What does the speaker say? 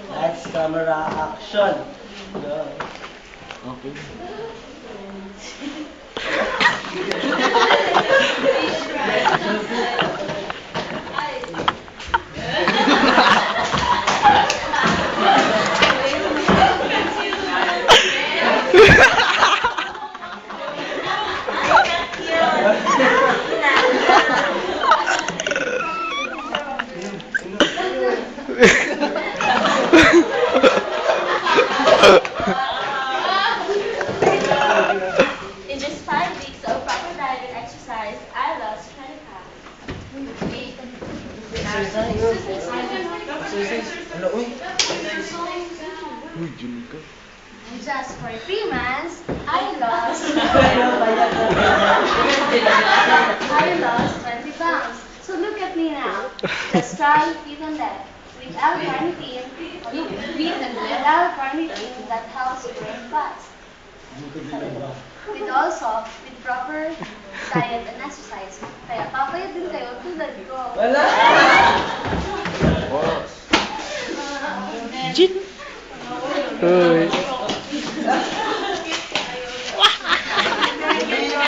Lights, camera, action. Yeah. Okay. In just 5 weeks of proper diet and exercise, I lost 20 pounds. Ano, uy? Uy, Jun ka. Just for 3 months, I lost 20 pounds. So look at me now. The strong, even that. Without carnitine that helps burn fats. With proper diet and exercise. Kaya papayat din kayo tulad ko. Wala! Jin. Uy.